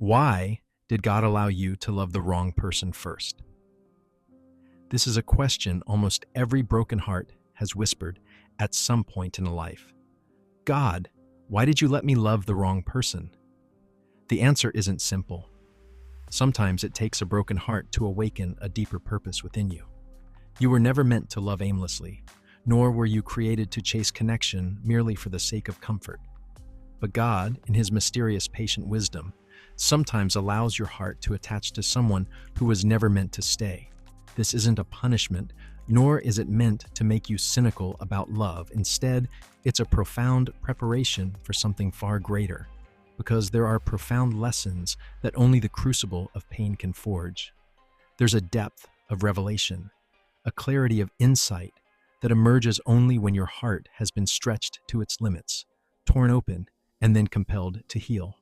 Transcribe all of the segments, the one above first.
Why did God allow you to love the wrong person first? This is a question almost every broken heart has whispered at some point in a life. God, why did you let me love the wrong person? The answer isn't simple. Sometimes it takes a broken heart to awaken a deeper purpose within you. You were never meant to love aimlessly, nor were you created to chase connection merely for the sake of comfort. But God, in His mysterious patient wisdom, sometimes allows your heart to attach to someone who was never meant to stay. This isn't a punishment, nor is it meant to make you cynical about love. Instead, it's a profound preparation for something far greater, because there are profound lessons that only the crucible of pain can forge. There's a depth of revelation, a clarity of insight that emerges only when your heart has been stretched to its limits, torn open, and then compelled to heal.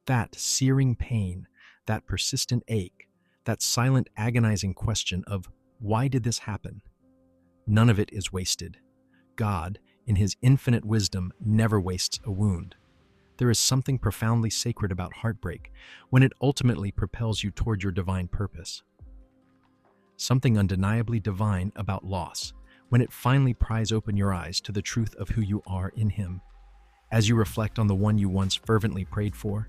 That searing pain, that persistent ache, that silent agonizing question of, why did this happen? None of it is wasted. God, in His infinite wisdom, never wastes a wound. There is something profoundly sacred about heartbreak when it ultimately propels you toward your divine purpose. Something undeniably divine about loss when it finally pries open your eyes to the truth of who you are in Him. As you reflect on the one you once fervently prayed for,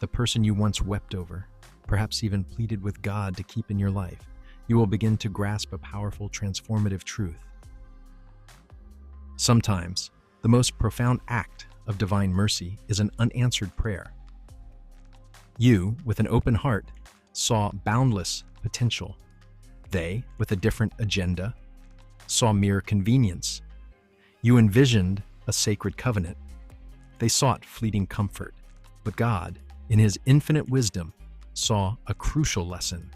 the person you once wept over, perhaps even pleaded with God to keep in your life, you will begin to grasp a powerful, transformative truth. Sometimes, the most profound act of divine mercy is an unanswered prayer. You, with an open heart, saw boundless potential. They, with a different agenda, saw mere convenience. You envisioned a sacred covenant. They sought fleeting comfort. But God, in His infinite wisdom, saw a crucial lesson.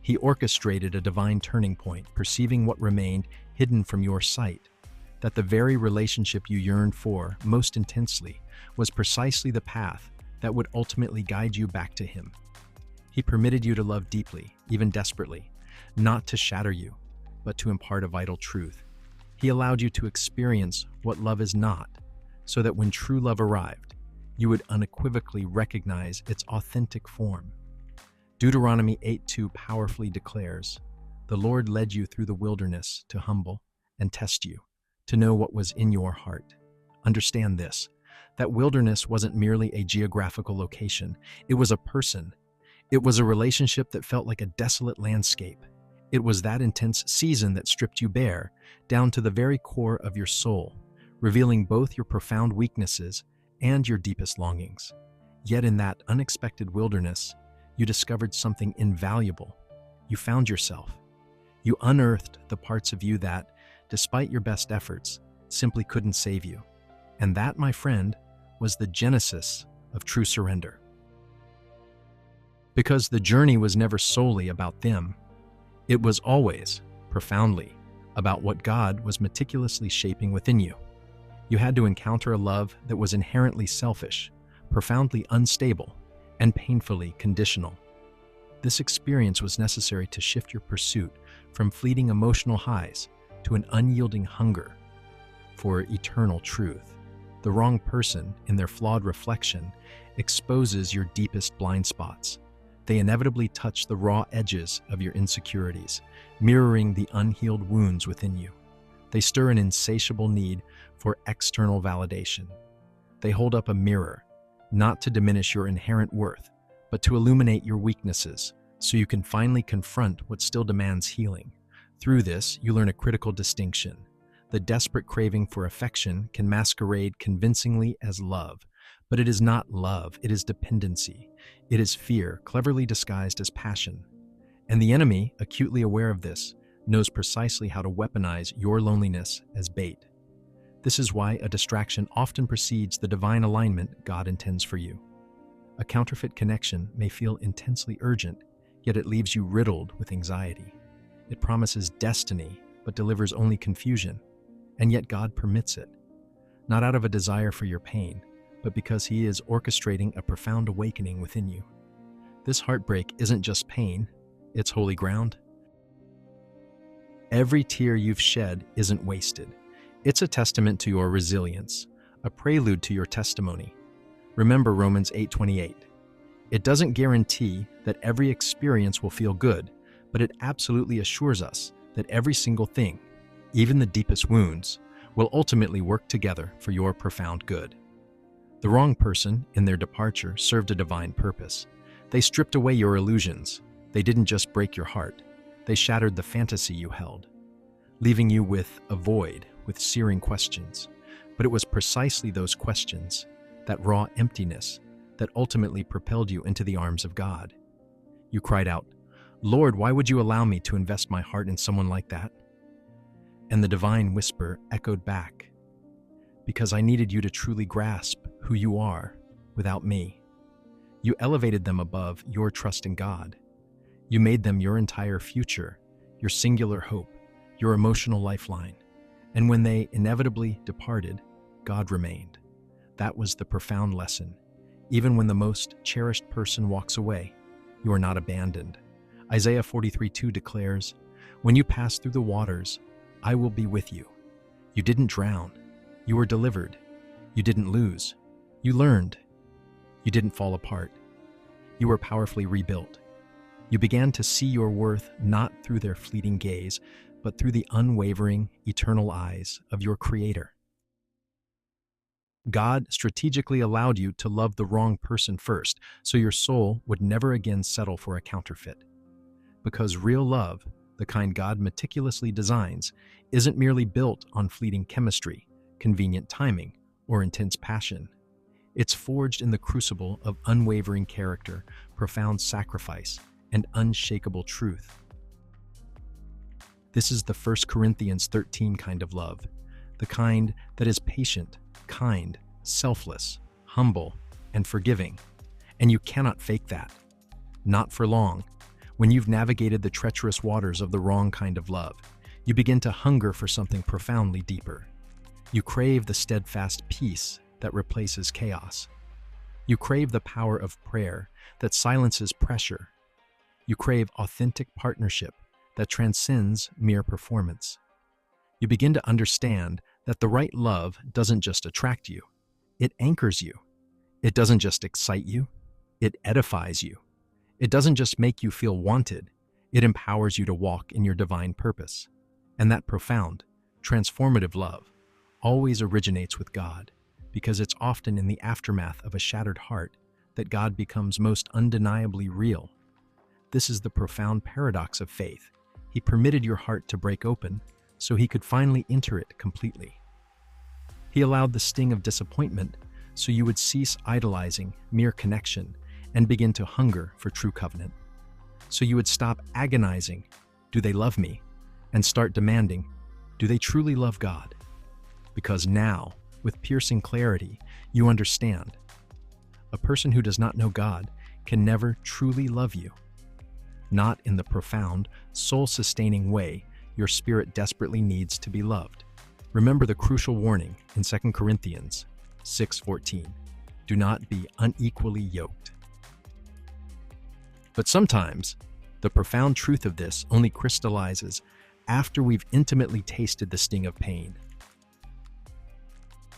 He orchestrated a divine turning point, perceiving what remained hidden from your sight, that the very relationship you yearned for most intensely was precisely the path that would ultimately guide you back to Him. He permitted you to love deeply, even desperately, not to shatter you, but to impart a vital truth. He allowed you to experience what love is not, so that when true love arrived, you would unequivocally recognize its authentic form. Deuteronomy 8:2 powerfully declares, "The Lord led you through the wilderness to humble and test you, to know what was in your heart." Understand this, that wilderness wasn't merely a geographical location, it was a person. It was a relationship that felt like a desolate landscape. It was that intense season that stripped you bare, down to the very core of your soul, revealing both your profound weaknesses and your deepest longings. Yet in that unexpected wilderness, you discovered something invaluable. You found yourself. You unearthed the parts of you that, despite your best efforts, simply couldn't save you. And that, my friend, was the genesis of true surrender. Because the journey was never solely about them, it was always, profoundly, about what God was meticulously shaping within you. You had to encounter a love that was inherently selfish, profoundly unstable, and painfully conditional. This experience was necessary to shift your pursuit from fleeting emotional highs to an unyielding hunger for eternal truth. The wrong person, in their flawed reflection, exposes your deepest blind spots. They inevitably touch the raw edges of your insecurities, mirroring the unhealed wounds within you. They stir an insatiable need for external validation. They hold up a mirror, not to diminish your inherent worth, but to illuminate your weaknesses, so you can finally confront what still demands healing. Through this, you learn a critical distinction. The desperate craving for affection can masquerade convincingly as love, but it is not love, it is dependency. It is fear, cleverly disguised as passion. And the enemy, acutely aware of this, knows precisely how to weaponize your loneliness as bait. This is why a distraction often precedes the divine alignment God intends for you. A counterfeit connection may feel intensely urgent, yet it leaves you riddled with anxiety. It promises destiny, but delivers only confusion, and yet God permits it, not out of a desire for your pain, but because He is orchestrating a profound awakening within you. This heartbreak isn't just pain, it's holy ground. Every tear you've shed isn't wasted. It's a testament to your resilience, a prelude to your testimony. Remember Romans 8:28. It doesn't guarantee that every experience will feel good, but it absolutely assures us that every single thing, even the deepest wounds, will ultimately work together for your profound good. The wrong person, in their departure, served a divine purpose. They stripped away your illusions. They didn't just break your heart. They shattered the fantasy you held, leaving you with a void, with searing questions. But it was precisely those questions, that raw emptiness, that ultimately propelled you into the arms of God. You cried out, "Lord, why would you allow me to invest my heart in someone like that?" And the divine whisper echoed back, "Because I needed you to truly grasp who you are without me." You elevated them above your trust in God. You made them your entire future, your singular hope, your emotional lifeline. And when they inevitably departed, God remained. That was the profound lesson. Even when the most cherished person walks away, you are not abandoned. Isaiah 43:2 declares, "When you pass through the waters, I will be with you." You didn't drown. You were delivered. You didn't lose. You learned. You didn't fall apart. You were powerfully rebuilt. You began to see your worth not through their fleeting gaze, but through the unwavering, eternal eyes of your Creator. God strategically allowed you to love the wrong person first, so your soul would never again settle for a counterfeit. Because real love, the kind God meticulously designs, isn't merely built on fleeting chemistry, convenient timing, or intense passion. It's forged in the crucible of unwavering character, profound sacrifice, and unshakable truth. This is the 1 Corinthians 13 kind of love, the kind that is patient, kind, selfless, humble, and forgiving. And you cannot fake that. Not for long. When you've navigated the treacherous waters of the wrong kind of love, you begin to hunger for something profoundly deeper. You crave the steadfast peace that replaces chaos. You crave the power of prayer that silences pressure. You crave authentic partnership that transcends mere performance. You begin to understand that the right love doesn't just attract you, it anchors you. It doesn't just excite you, it edifies you. It doesn't just make you feel wanted, it empowers you to walk in your divine purpose. And that profound, transformative love always originates with God, because it's often in the aftermath of a shattered heart that God becomes most undeniably real. This is the profound paradox of faith. He permitted your heart to break open so He could finally enter it completely. He allowed the sting of disappointment so you would cease idolizing mere connection and begin to hunger for true covenant. So you would stop agonizing, "Do they love me?" and start demanding, "Do they truly love God?" Because now, with piercing clarity, you understand. A person who does not know God can never truly love you. Not in the profound, soul-sustaining way your spirit desperately needs to be loved. Remember the crucial warning in 2 Corinthians 6:14. Do not be unequally yoked. But sometimes, the profound truth of this only crystallizes after we've intimately tasted the sting of pain.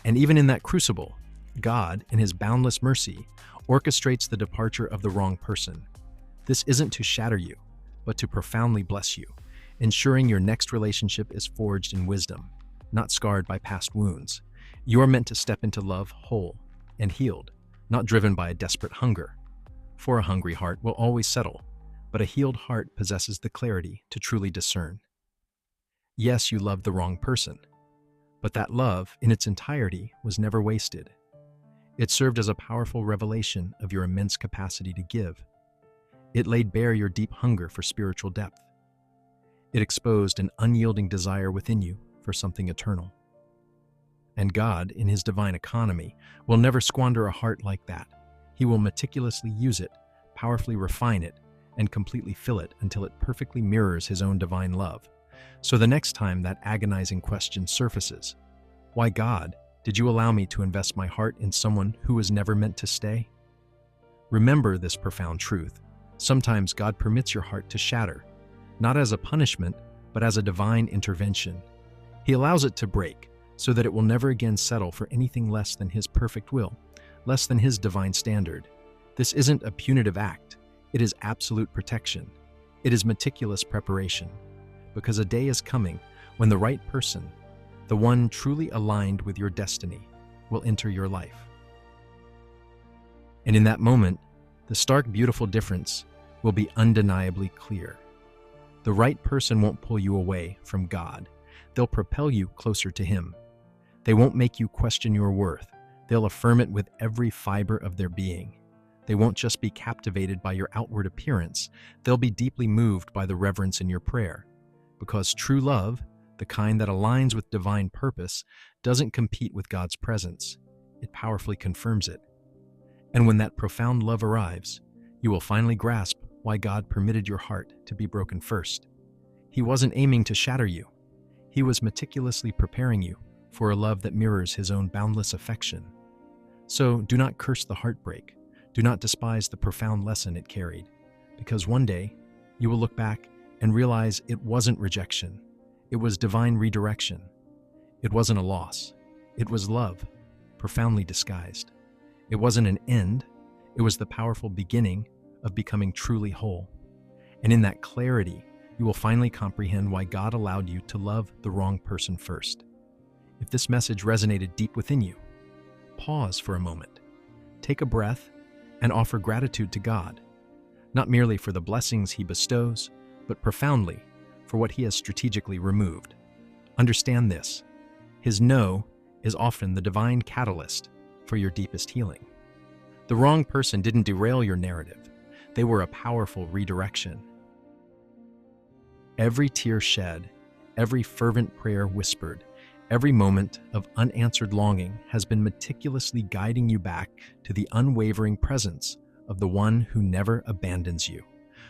And even in that crucible, God, in His boundless mercy, orchestrates the departure of the wrong person. This isn't to shatter you, but to profoundly bless you, ensuring your next relationship is forged in wisdom, not scarred by past wounds. You are meant to step into love whole and healed, not driven by a desperate hunger. For a hungry heart will always settle, but a healed heart possesses the clarity to truly discern. Yes, you loved the wrong person, but that love, in its entirety, was never wasted. It served as a powerful revelation of your immense capacity to give. It laid bare your deep hunger for spiritual depth. It exposed an unyielding desire within you for something eternal. And God, in His divine economy, will never squander a heart like that. He will meticulously use it, powerfully refine it, and completely fill it until it perfectly mirrors His own divine love. So the next time that agonizing question surfaces, "Why, God, did you allow me to invest my heart in someone who was never meant to stay?" Remember this profound truth. Sometimes God permits your heart to shatter, not as a punishment, but as a divine intervention. He allows it to break, so that it will never again settle for anything less than His perfect will, less than His divine standard. This isn't a punitive act. It is absolute protection. It is meticulous preparation. Because a day is coming when the right person, the one truly aligned with your destiny, will enter your life. And in that moment, the stark, beautiful difference will be undeniably clear. The right person won't pull you away from God. They'll propel you closer to Him. They won't make you question your worth. They'll affirm it with every fiber of their being. They won't just be captivated by your outward appearance. They'll be deeply moved by the reverence in your prayer. Because true love, the kind that aligns with divine purpose, doesn't compete with God's presence. It powerfully confirms it. And when that profound love arrives, you will finally grasp why God permitted your heart to be broken first. He wasn't aiming to shatter you. He was meticulously preparing you for a love that mirrors His own boundless affection. So do not curse the heartbreak. Do not despise the profound lesson it carried, because one day you will look back and realize it wasn't rejection. It was divine redirection. It wasn't a loss. It was love, profoundly disguised. It wasn't an end. It was the powerful beginning of becoming truly whole. And in that clarity, you will finally comprehend why God allowed you to love the wrong person first. If this message resonated deep within you, pause for a moment. Take a breath and offer gratitude to God, not merely for the blessings He bestows, but profoundly for what He has strategically removed. Understand this: His no is often the divine catalyst for your deepest healing. The wrong person didn't derail your narrative. They were a powerful redirection. Every tear shed, every fervent prayer whispered, every moment of unanswered longing has been meticulously guiding you back to the unwavering presence of the one who never abandons you.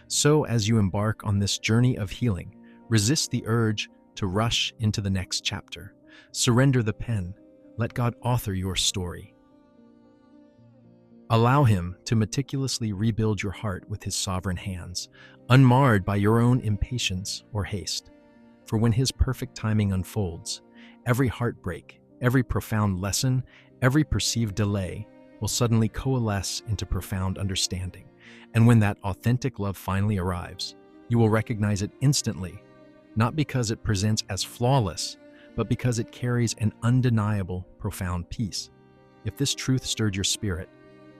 So as you embark on this journey of healing, resist the urge to rush into the next chapter. Surrender the pen. Let God author your story. Allow Him to meticulously rebuild your heart with His sovereign hands, unmarred by your own impatience or haste. For when His perfect timing unfolds, every heartbreak, every profound lesson, every perceived delay will suddenly coalesce into profound understanding. And when that authentic love finally arrives, you will recognize it instantly, not because it presents as flawless, but because it carries an undeniable, profound peace. If this truth stirred your spirit,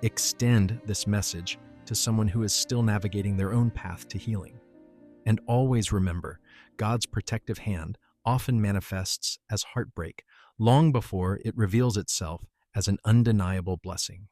extend this message to someone who is still navigating their own path to healing. And always remember, God's protective hand often manifests as heartbreak long before it reveals itself as an undeniable blessing.